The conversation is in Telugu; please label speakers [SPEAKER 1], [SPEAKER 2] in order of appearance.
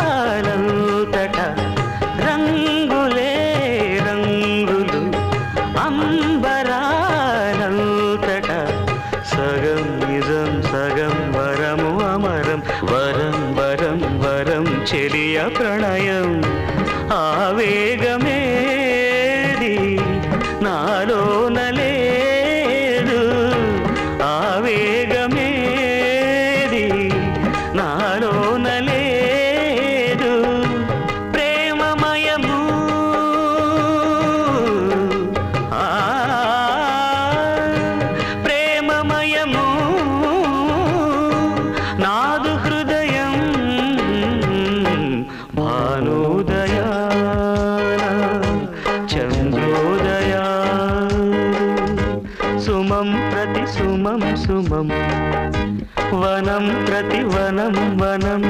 [SPEAKER 1] వరాలంతట రంగులే రంగులు అంబరాలంతట సగం నిజం సగం వరము అమరం వరం వరం వరం చెలియ ప్రణయం ఆవేగమేది నాలోన లేదు ఆవేగమేది నాలోన లేదు ప్రేమమయము ప్రేమమయము నాదు హృదయం భానుదయాన చంద్రోదయా సుమం ప్రతి సుమం సుమం వనం ప్రతి వనం వనం